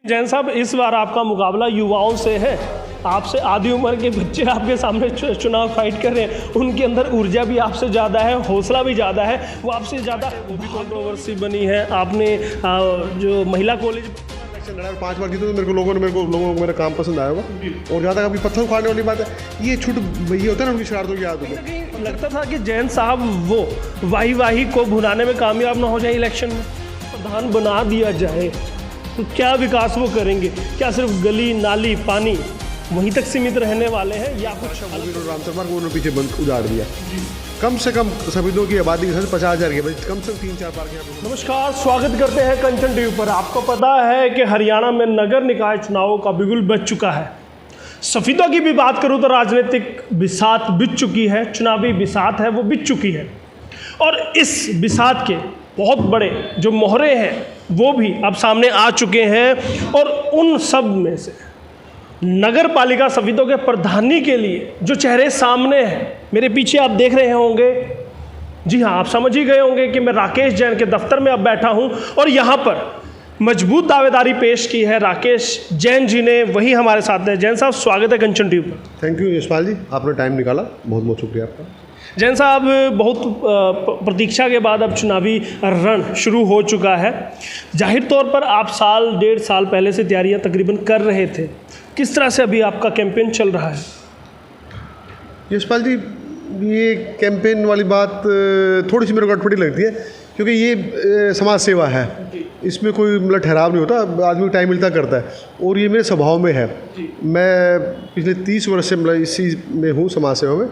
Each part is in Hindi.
जैन साहब, इस बार आपका मुकाबला युवाओं से है। आपसे आधी उम्र के बच्चे आपके सामने चुनाव फाइट कर रहे हैं। उनके अंदर ऊर्जा भी आपसे ज़्यादा है, हौसला भी ज़्यादा है, वो आपसे ज़्यादा। वो भी कंट्रोवर्सी बनी है। आपने जो महिला कॉलेज 5 बार जीतो तो लोगों को मेरा काम पसंद आया होगा। और जहाँ तक आपकी पत्थर उखाड़ने वाली बात है, ये छूट ये होता है ना उनकी शरारतों की आदत है। लगता था कि जैन साहब वो वाही को भुनाने में कामयाब ना हो जाए, इलेक्शन में प्रधान बना दिया जाए तो क्या विकास वो करेंगे? क्या सिर्फ गली नाली पानी वहीं तक सीमित रहने वाले हैं या कुछ? राम शर्मा को उन्होंने पीछे बंद उजाड़ दिया। कम से कम सफेदों की आबादी 50,000 की, कम से कम 3-4 पार्क। नमस्कार, स्वागत करते हैं कंचन टीवी पर। आपको पता है कि हरियाणा में नगर निकाय चुनावों का बिगुल बज चुका है। सफेदों की भी बात करूं तो राजनीतिक बिसात बीत चुकी है, चुनावी बिसात है वो बीत चुकी है। और इस बिसात के बहुत बड़े जो मोहरे हैं वो भी अब सामने आ चुके हैं। और उन सब में से नगर पालिका सफेदों के प्रधानी के लिए जो चेहरे सामने हैं, मेरे पीछे आप देख रहे होंगे। जी हाँ, आप समझ ही गए होंगे कि मैं राकेश जैन के दफ्तर में अब बैठा हूं और यहाँ पर मजबूत दावेदारी पेश की है राकेश जैन जी ने, वही हमारे साथ हैं। जैन साहब, स्वागत है कंचन टीवी पर। थैंक यू यशपाल जी, आपने टाइम निकाला, बहुत बहुत शुक्रिया आपका। जैन साहब, बहुत प्रतीक्षा के बाद अब चुनावी रण शुरू हो चुका है। जाहिर तौर पर आप 1.5 साल पहले से तैयारियां तकरीबन कर रहे थे। किस तरह से अभी आपका कैंपेन चल रहा है? यशपाल जी, ये कैंपेन वाली बात थोड़ी सी मेरे को अटपटी लगती है, क्योंकि ये समाज सेवा है। इसमें कोई मतलब ठहराव नहीं होता, आदमी को टाइम मिलता करता है, और ये मेरे स्वभाव में है। मैं पिछले 30 वर्ष से मतलब इसी में हूँ, समाज सेवा में,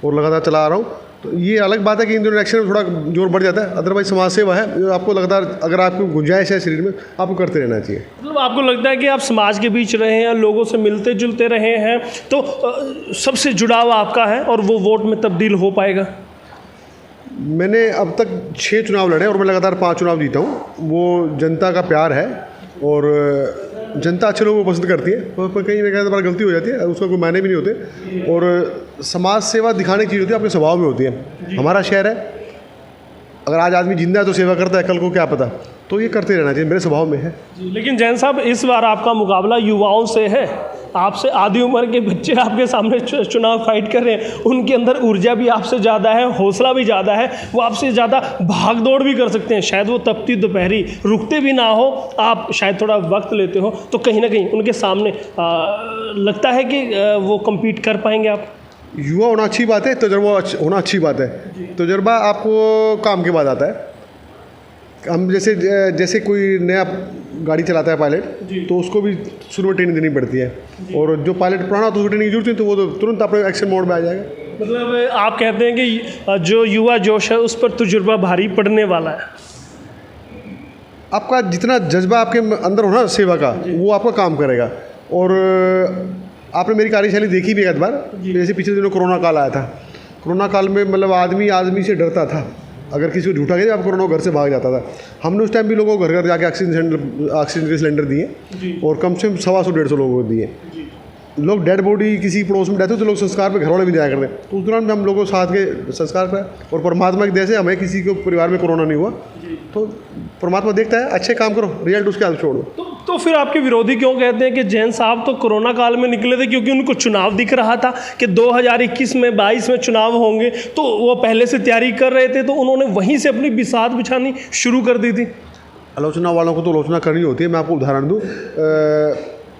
और लगातार चला आ रहा हूँ। तो ये अलग बात है कि इन दोनों इलेक्शन में थोड़ा जोर बढ़ जाता है, अदरवाइज समाज सेवा है। आपको लगातार, अगर आपको गुंजाइश है शरीर में, आपको करते रहना चाहिए। मतलब आपको लगता है कि आप समाज के बीच रहे हैं, लोगों से मिलते जुलते रहे हैं, तो सबसे जुड़ाव आपका है और वो वोट में तब्दील हो पाएगा? मैंने अब तक 6 चुनाव लड़े और मैं लगातार 5 चुनाव जीता हूँ। वो जनता का प्यार है और जनता अच्छे लोगों को पसंद करती है। पर कहीं ना कहीं गलती हो जाती है, उसका कोई मायने भी नहीं होते। और समाज सेवा दिखाने की चीज़ होती है, अपने स्वभाव में होती है। हमारा शहर है, अगर आज आदमी जिंदा है तो सेवा करता है, कल को क्या पता, तो ये करते रहना चाहिए, मेरे स्वभाव में है। लेकिन जैन साहब, इस बार आपका मुकाबला युवाओं से है। आपसे आधी उम्र के बच्चे आपके सामने चुनाव फाइट कर रहे हैं। उनके अंदर ऊर्जा भी आपसे ज़्यादा है, हौसला भी ज़्यादा है, वो आपसे ज़्यादा भाग दौड़ भी कर सकते हैं। शायद वो तपती दोपहरी रुकते भी ना हो, आप शायद थोड़ा वक्त लेते हो, तो कहीं ना कहीं उनके सामने लगता है कि वो कम्पीट कर पाएंगे आप? युवा होना अच्छी बात है, तजुर्बा होना अच्छी बात है। तजुर्बा आपको काम के बाद आता है। हम जैसे कोई नया गाड़ी चलाता है पायलट, तो उसको भी शुरू में ट्रेनिंग देनी पड़ती है। और जो पायलट पुराना होता है उसको ट्रेनिंग की जरूरत नहीं, तो वो तो तुरंत अपने एक्शन मोड में आ जाएगा। मतलब आप कहते हैं कि जो युवा जोश है उस पर तजुर्बा भारी पड़ने वाला है। आपका जितना जज्बा आपके अंदर हो ना सेवा का, वो आपका काम करेगा। और आपने मेरी कार्यशैली देखी भी एक बार, जैसे पिछले दिनों कोरोना काल आया था। कोरोना काल में मतलब आदमी से डरता था। अगर किसी को झूठा कहते आप कोरोना घर से भाग जाता था। हमने उस टाइम भी लोगों को घर घर जाके ऑक्सीजन के सिलेंडर दिए, और कम से कम 125-150 लोगों को दिए। लोग डेड बॉडी किसी पड़ोस में रहते तो लोग संस्कार पे घर वाले भी जाया करते, तो उस दौरान हम लोगों के साथ के संस्कार पर। और परमात्मा की दया से हमें किसी को परिवार में कोरोना नहीं हुआ। तो परमात्मा देखता है, अच्छे काम करो, रिजल्ट उसके हाथ छोड़ दो। तो फिर आपके विरोधी क्यों कहते हैं कि जैन साहब तो कोरोना काल में निकले थे? क्योंकि उनको चुनाव दिख रहा था कि 2021 में 22 में चुनाव होंगे, तो वो पहले से तैयारी कर रहे थे, तो उन्होंने वहीं से अपनी बिसात बिछानी शुरू कर दी थी। आलोचना वालों को तो आलोचना करनी होती है। मैं आपको उदाहरण दूँ,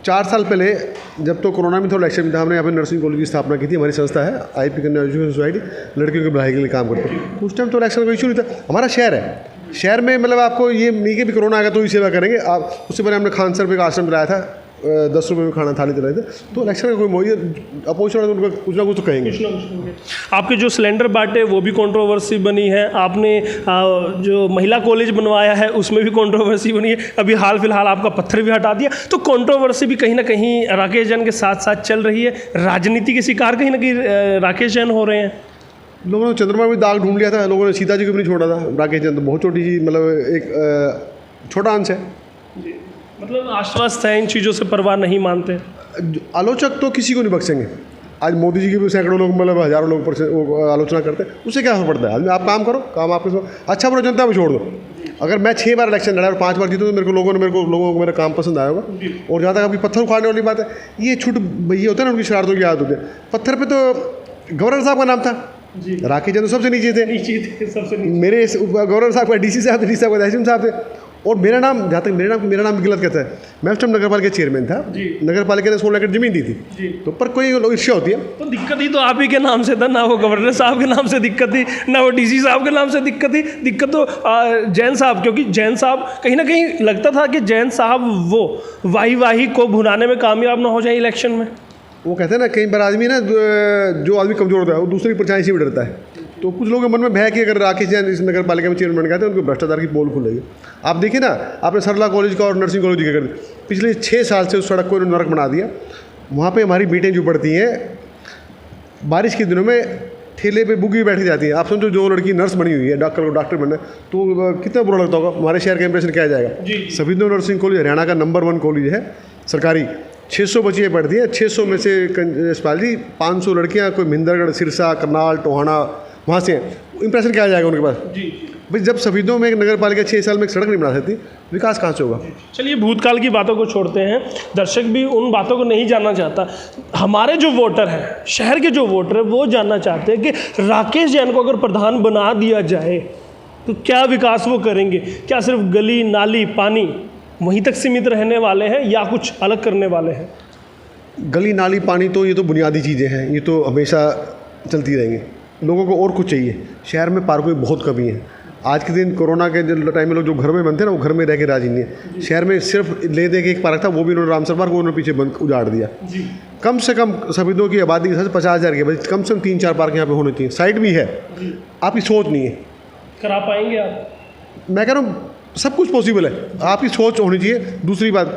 4 साल पहले जब तो कोरोना में था, इलेक्शन में था, हमने यहाँ पर नर्सिंग कॉलेज की स्थापना की थी। हमारी संस्था है IP कन्या एजुकेशन सोसाइटी, लड़कियों की पढ़ाई के लिए काम करते हैं। उस टाइम तो इलेक्शन का इशू नहीं था। हमारा शहर है, शहर में मतलब आपको ये नहीं कि भी कोरोना आएगा तो ही सेवा करेंगे आप। उससे पहले हमने खान सर पे एक आश्रम चलाया था, 10 रुपये में खाना थाली चलाए थे। तो इलेक्शन का कोई मोदी अपोजिशन है तो उनका कुछ ना कुछ तो कहेंगे। आपके जो सिलेंडर बांटे वो भी कंट्रोवर्सी बनी है। आपने जो महिला कॉलेज बनवाया है उसमें भी कंट्रोवर्सी बनी है। अभी हाल फिलहाल आपका पत्थर भी हटा दिया, तो कंट्रोवर्सी भी कहीं ना कहीं राकेश जैन के साथ साथ चल रही है। राजनीति के शिकार कहीं ना कहीं राकेश जैन हो रहे हैं। लोगों ने चंद्रमा में दाग ढूंढ लिया था, लोगों ने सीता जी को भी नहीं छोड़ा था। राकेश जैन तो बहुत छोटी सी, मतलब एक छोटा अंश है। मतलब आश्वस्त है, इन चीज़ों से परवाह नहीं मानते। आलोचक तो किसी को नहीं बख्शेंगे। आज मोदी जी की भी सैकड़ों लोग, मतलब हज़ारों लोग आलोचना करते हैं, उससे क्या फर्क पड़ता है? आदमी आप काम करो, काम आपके अच्छा बुरा जनता में छोड़ दो। अगर मैं 6 बार इलेक्शन लड़ा और 5 बार जीतूँ तो लोगों को मेरा काम पसंद आया होगा। और जहाँ तक आपकी पत्थर उखाड़ने वाली बात है, ये छूट ये होता है ना, उनकी शरारतों की याद होती है। पत्थर पे तो गवर्नर साहब का नाम था, राकेश जैन सबसे नीचे थे, सबसे मेरे गवर्नर साहब का डीसी साहब थे, डीसी साहब का एसडीएम साहब थे। और मेरा नाम, जहाँ तक मेरा नाम गलत कहता है, मैं उस टाइम नगर पालिका चेयरमैन था, नगर पालिका ने 16 एकड़ जमीन दी थी, तो पर कोई ईर्ष्या होती है। तो दिक्कत ही तो आप ही के नाम से था ना, वो गवर्नर साहब के नाम से दिक्कत थी, ना वो डीसी साहब के नाम से दिक्कत थी। दिक्कत तो जैन साहब, क्योंकि जैन साहब कहीं ना कहीं लगता था कि जैन साहब वो वाही को भुनाने में कामयाब ना हो जाए इलेक्शन में। वो कहते हैं ना, कई बार आदमी ना, जो आदमी कमज़ोर होता है वो दूसरी परछाई से भी डरता है। तो कुछ लोगों के मन में भय कि अगर राकेश जैन इस नगर पालिका में चेयरमैन गए तो उनको भ्रष्टाचार की पोल खुलेगी। आप देखिए ना, आपने सरला कॉलेज का और नर्सिंग कॉलेज का कर दिया, पिछले 6 साल से उस सड़क को नरक बना दिया। वहाँ पे हमारी बेटें जो पढ़ती हैं, बारिश के दिनों में ठेले पे बुगी बैठी जाती है। आप समझो, जो लड़की नर्स बनी हुई है, डॉक्टर बनना है, तो कितना बुरा लगता होगा, हमारे शहर का इंप्रेशन क्या जाएगा। सफीदो नर्सिंग कॉलेज हरियाणा का नंबर 1 कॉलेज है, सरकारी। 600 बच्चियाँ पढ़ती हैं, 600 में से यशपाल जी 500 लड़कियाँ कोई महिंदरगढ़, सिरसा, करनाल, टोहाना वहाँ से हैं। इंप्रेशन क्या आ जाएगा उनके पास। भाई जब सफीदों में एक नगर पालिका 6 साल में एक सड़क नहीं बना सकती, विकास कहाँ से होगा। चलिए भूतकाल की बातों को छोड़ते हैं, दर्शक भी उन बातों को नहीं जानना चाहता। हमारे जो वोटर हैं, शहर के जो वोटर हैं, वो जानना चाहते हैं कि राकेश जैन को अगर प्रधान बना दिया जाए तो क्या विकास वो करेंगे। क्या सिर्फ गली नाली पानी वहीं तक सीमित रहने वाले हैं या कुछ अलग करने वाले हैं। गली नाली पानी तो ये तो बुनियादी चीज़ें हैं, ये तो हमेशा चलती रहेंगी। लोगों को और कुछ चाहिए। शहर में पार्कों की बहुत कमी है। आज के दिन कोरोना के टाइम में लोग जो घर में बनते हैं ना, वो घर में रह के राजी नहीं है। शहर में सिर्फ ले दे के एक पार्क था, वो भी उन्होंने रामसर पार्क, वो उन्होंने पीछे बंद उजाड़ दिया। कम से कम सफीदों की आबादी के साथ 50,000 के कम से कम 3-4 पार्क यहाँ पे होने चाहिए। साइट भी है, आपकी सोच नहीं है। करा पाएंगे आप? मैं कह रहा हूँ सब कुछ पॉसिबल है, आपकी सोच होनी चाहिए। दूसरी बात,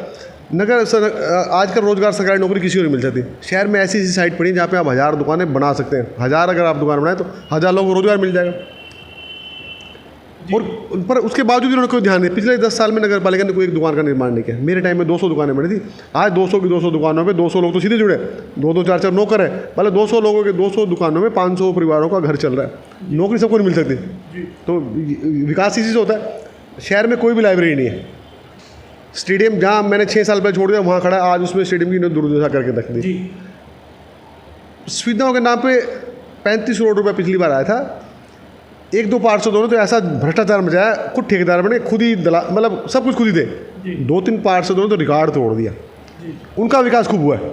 आजकल रोजगार सरकारी नौकरी किसी को नहीं मिल सकती। शहर में ऐसी साइट पड़ी जहाँ पे आप 1000 दुकानें बना सकते हैं। 1000 अगर आप दुकान बनाएं तो 1000 लोगों को रोजगार मिल जाएगा। और पर उसके बावजूद उन्होंने कोई ध्यान नहीं। पिछले 10 साल में नगर पालिका ने कोई एक दुकान का निर्माण नहीं किया। मेरे टाइम में 200 दुकानें बनी थी। आज 200 की 200 दुकानों में 200 लोग तो सीधे जुड़े, 2-2, 4-4 नौकर है। पहले 200 लोगों के 200 दुकानों में 500 परिवारों का घर चल रहा है। नौकरी सबको नहीं मिल सकती। तो विकास इसी से होता है। शहर में कोई भी लाइब्रेरी नहीं है। स्टेडियम जहाँ मैंने 6 साल पहले छोड़ दिया, वहाँ खड़ा है, आज उसमें स्टेडियम की दुर्दशा करके रख दी। सुविधाओं के नाम पे 35 करोड़ रुपये पिछली बार आया था। 1-2 पार्षदों दोनों तो ऐसा भ्रष्टाचार मचाया, खुद ठेकेदार बने, खुद ही मतलब सब कुछ खुद ही थे। 2-3 पार्षदों ने तो रिकॉर्ड तोड़ दिया। उनका विकास खूब हुआ है।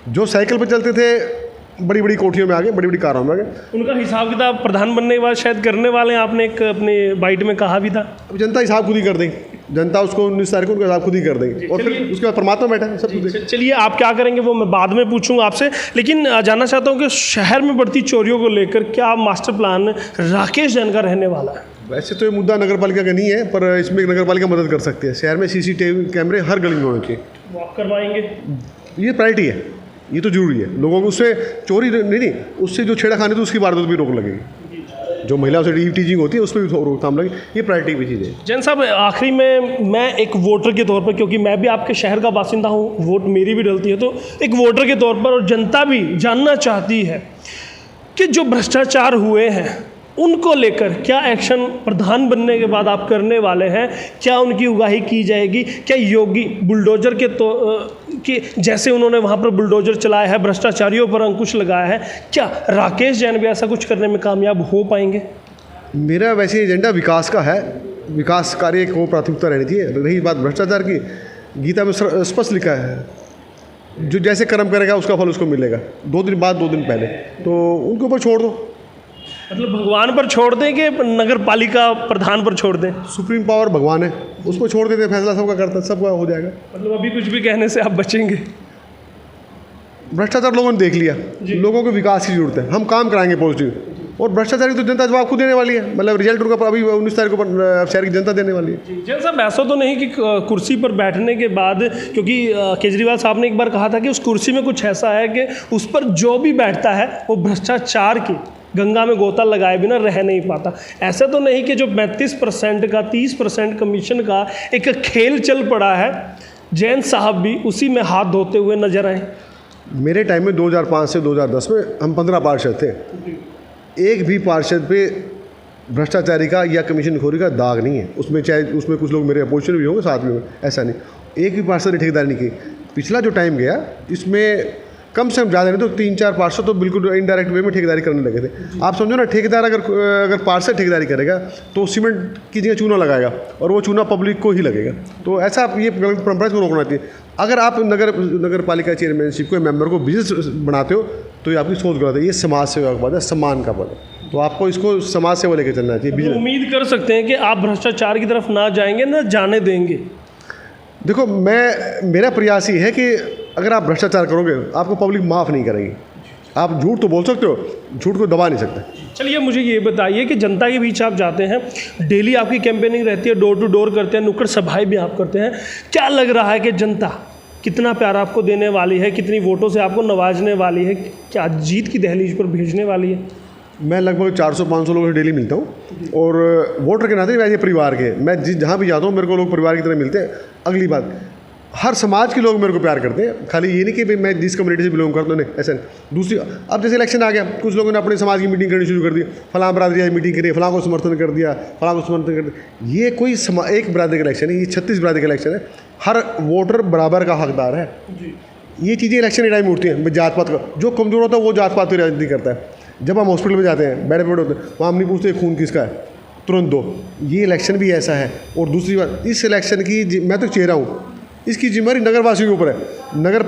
जो साइकिल पर चलते थे बड़ी बड़ी कोठियों में आ गए, बड़ी बड़ी कारों में आ गए। उनका हिसाब किताब प्रधान बनने के बाद शायद करने वाले हैं। आपने एक अपने बाइट में कहा भी था। अब जनता हिसाब खुद ही कर देगी। जनता उसको 19 तारीख को उनका हिसाब खुद ही कर देगी और फिर उसके बाद परमात्मा बैठा है सब कुछ। चलिए आप क्या करेंगे वो मैं बाद में पूछूंगा आपसे, लेकिन जानना चाहता हूँ कि शहर में बढ़ती चोरियों को लेकर क्या मास्टर प्लान राकेश जैन का रहने वाला है। वैसे तो ये मुद्दा नगर पालिका का नहीं है, पर इसमें नगर पालिका मदद कर सकती है। शहर में CCTV कैमरे हर गली में होने चाहिए। वो आप करवाएंगे? ये प्रायोरिटी है, ये तो जरूरी है। लोगों को उससे चोरी नहीं, उससे जो छेड़खानी तो उसकी वारदात भी रोक लगेगी। जो महिलाओं से टीचिंग होती है उस पर भी रोकथाम लगे। ये प्रायोरिटी की चीज़ है। जैन साहब आखिरी में मैं एक वोटर के तौर पर, क्योंकि मैं भी आपके शहर का बासिंदा हूँ, वोट मेरी भी डलती है, तो एक वोटर के तौर पर और जनता भी जानना चाहती है कि जो भ्रष्टाचार हुए हैं उनको लेकर क्या एक्शन प्रधान बनने के बाद आप करने वाले हैं। क्या उनकी उगाही की जाएगी? क्या योगी बुलडोजर के जैसे उन्होंने वहाँ पर बुलडोजर चलाया है, भ्रष्टाचारियों पर अंकुश लगाया है, क्या राकेश जैन भी ऐसा कुछ करने में कामयाब हो पाएंगे? मेरा वैसे एजेंडा विकास का है। विकास कार्य को प्राथमिकता रहनी चाहिए। रही बात भ्रष्टाचार की, गीता में स्पष्ट लिखा है, जो जैसे कर्म करेगा उसका फल उसको मिलेगा। 2 दिन बाद 2 दिन पहले, तो उनके ऊपर छोड़ दो। मतलब भगवान पर छोड़ दें कि नगर पालिका प्रधान पर छोड़ दें? सुप्रीम पावर भगवान है, उसको छोड़ देते, फैसला सबका करता, सबका हो जाएगा। मतलब अभी कुछ भी कहने से आप बचेंगे? भ्रष्टाचार लोगों ने देख लिया, लोगों को विकास की जरूरत है। हम काम कराएंगे पॉजिटिव, और भ्रष्टाचारी तो जनता जवाब खुद देने वाली है। मतलब रिजल्ट उनका अभी 19 तारीख को शहर की जनता देने वाली है। जी साहब, ऐसा तो नहीं कि कुर्सी पर बैठने के बाद, क्योंकि केजरीवाल साहब ने एक बार कहा था कि उस कुर्सी में कुछ ऐसा है कि उस पर जो भी बैठता है वो भ्रष्टाचार की गंगा में गोता लगाए बिना रह नहीं पाता। ऐसा तो नहीं कि जो 35% का 30% कमीशन का एक खेल चल पड़ा है, जैन साहब भी उसी में हाथ धोते हुए नजर आए? मेरे टाइम में 2005 से 2010 में हम 15 पार्षद थे। एक भी पार्षद पे भ्रष्टाचारी का या कमीशनखोरी का दाग नहीं है उसमें, चाहे उसमें कुछ लोग मेरे अपोजिशन भी होंगे, साथ में होंगे, ऐसा नहीं। एक भी पार्षद ने ठेकेदारी नहीं की। पिछला जो टाइम गया इसमें कम से कम ज़्यादा नहीं तो 3-4 पार्षद तो बिल्कुल इनडायरेक्ट वे में ठेकेदारी करने लगे थे। आप समझो ना, ठेकेदार अगर पार्षद ठेकेदारी करेगा तो सीमेंट की जगह चूना लगाएगा और वो चूना पब्लिक को ही लगेगा। तो ऐसा आप ये परंपरा को रोकना चाहिए। अगर आप नगर पालिका चेयरमैनशिप को मेंबर को बिजनेस बनाते हो तो ये आपकी सोच गलत है। ये समाज सेवा का पद है, सम्मान का पद है, तो आपको इसको समाज सेवा लेकर चलना चाहिए। उम्मीद कर सकते हैं कि आप भ्रष्टाचार की तरफ ना जाएंगे, ना जाने देंगे। देखो, मेरा प्रयास ये है कि अगर आप भ्रष्टाचार करोगे आपको पब्लिक माफ़ नहीं करेगी। आप झूठ तो बोल सकते हो, झूठ को दबा नहीं सकते। चलिए मुझे ये बताइए कि जनता के बीच आप जाते हैं, डेली आपकी कैंपेनिंग रहती है, डोर टू डोर करते हैं, नुक्कड़ सभाएं भी आप करते हैं, क्या लग रहा है कि जनता कितना प्यार आपको देने वाली है, कितनी वोटों से आपको नवाजने वाली है, क्या जीत की दहलीज पर भेजने वाली है? मैं लगभग 400-500 लोगों से डेली मिलता हूँ और वोटर के नाते वैसे परिवार के, मैं जहाँ भी जाता हूँ मेरे को लोग परिवार की तरह मिलते हैं। अगली बात, हर समाज के लोग मेरे को प्यार करते हैं, खाली ये नहीं कि भाई मैं जिस कम्युनिटी से बिलोंग करता हूँ, नहीं, ऐसा नहीं। दूसरी, अब जैसे इलेक्शन आ गया, कुछ लोगों ने अपने समाज की मीटिंग करनी शुरू कर दी, फलां बरादरी आज मीटिंग करी, फलां को समर्थन कर दिया, फलां को समर्थन कर दिया। ये कोई एक बरादरी का इलेक्शन है, ये 36 बरादरी का इलेक्शन है। हर वोटर बराबर का हकदार है। ये चीज़ें इलेक्शन के टाइम में उठती हैं। जात पात का जो कमज़ोर होता है वो जात पात की राजनीति करता है। जब हम हॉस्पिटल में जाते हैं, बेड होते हैं, वहाँ हम नहीं पूछते खून किसका है, तुरंत दो। ये इलेक्शन भी ऐसा है। और दूसरी बात, इस इलेक्शन की मैं तो चेहरा हूँ, इसकी जिम्मेदारी नगर वासियों के ऊपर है। नगर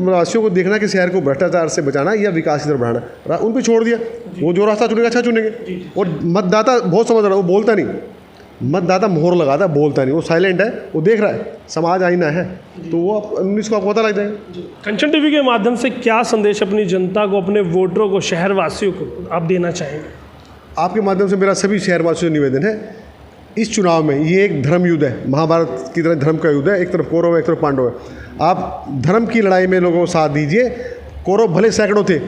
वासियों को देखना कि शहर को भ्रष्टाचार से बचाना या विकास की तरफ बढ़ाना, उन पर छोड़ दिया। वो जो रास्ता चुनेगा अच्छा चुनेंगे। और मतदाता बहुत समझ रहा है, वो बोलता नहीं। मतदाता मोहर लगाता है, बोलता नहीं, वो साइलेंट है, वो देख रहा है। समाज आईना है, तो वो 19 को आपको पता लग जाएगा। कंचन टीवी के माध्यम से क्या संदेश अपनी जनता को, अपने वोटरों को, शहरवासियों को आप देना चाहेंगे? आपके माध्यम से मेरा सभी शहरवासियों से निवेदन है, इस चुनाव में ये एक धर्म युद्ध है, महाभारत की तरह धर्म का युद्ध है। एक तरफ कौरव है, एक तरफ पांडव है। आप धर्म की लड़ाई में लोगों को साथ दीजिए। कौरव भले सैकड़ों थे,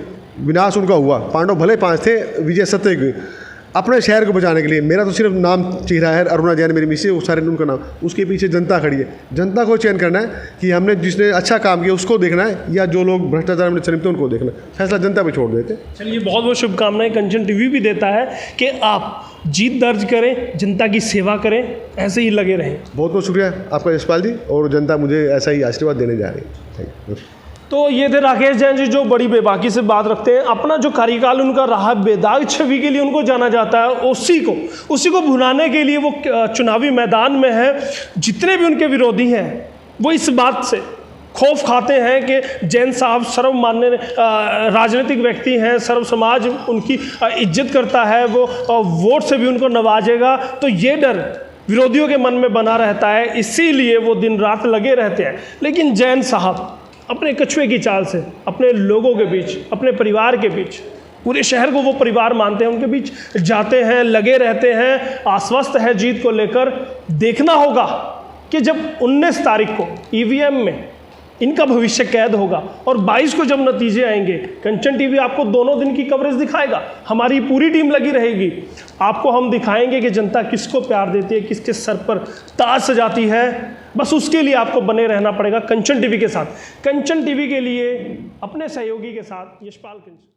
विनाश उनका हुआ, पांडव भले 5 थे, विजय सत्य की। अपने शहर को बचाने के लिए मेरा तो सिर्फ नाम चेहरा है, अरुणा जैन मेरी मिसेज, वो सारे उनका नाम, उसके पीछे जनता खड़ी है। जनता को चयन करना है कि हमने जिसने अच्छा काम किया उसको देखना है, या जो लोग भ्रष्टाचार में लिप्त हैं उनको देखना है। फैसला जनता पे छोड़ देते हैं। चलिए, बहुत बहुत शुभकामनाएं। कंचन टीवी भी देता है कि आप जीत दर्ज करें, जनता की सेवा करें, ऐसे ही लगे रहें। बहुत बहुत शुक्रिया आपका यशपाल जी, और जनता मुझे ऐसा ही आशीर्वाद देने जा रही है। Thank you. तो ये थे राकेश जैन जी, जो बड़ी बेबाकी से बात रखते हैं। अपना जो कार्यकाल उनका रहा, बेदाग छवि के लिए उनको जाना जाता है। उसी को भुनाने के लिए वो चुनावी मैदान में है। जितने भी उनके विरोधी हैं वो इस बात से खौफ खाते हैं कि जैन साहब सर्वमान्य राजनीतिक व्यक्ति हैं, सर्व समाज उनकी इज्जत करता है, वो वोट से भी उनको नवाजेगा। तो ये डर विरोधियों के मन में बना रहता है, इसीलिए वो दिन रात लगे रहते हैं। लेकिन जैन साहब अपने कछुए की चाल से अपने लोगों के बीच, अपने परिवार के बीच, पूरे शहर को वो परिवार मानते हैं, उनके बीच जाते हैं, लगे रहते हैं, आश्वस्त है जीत को लेकर। देखना होगा कि जब 19 तारीख को ईवीएम में इनका भविष्य कैद होगा और 22 को जब नतीजे आएंगे, कंचन टीवी आपको दोनों दिन की कवरेज दिखाएगा। हमारी पूरी टीम लगी रहेगी। आपको हम दिखाएंगे कि जनता किसको प्यार देती है, किसके सर पर ताज सजाती है। बस उसके लिए आपको बने रहना पड़ेगा कंचन टीवी के साथ। कंचन टीवी के लिए अपने सहयोगी के साथ यशपाल कंचन।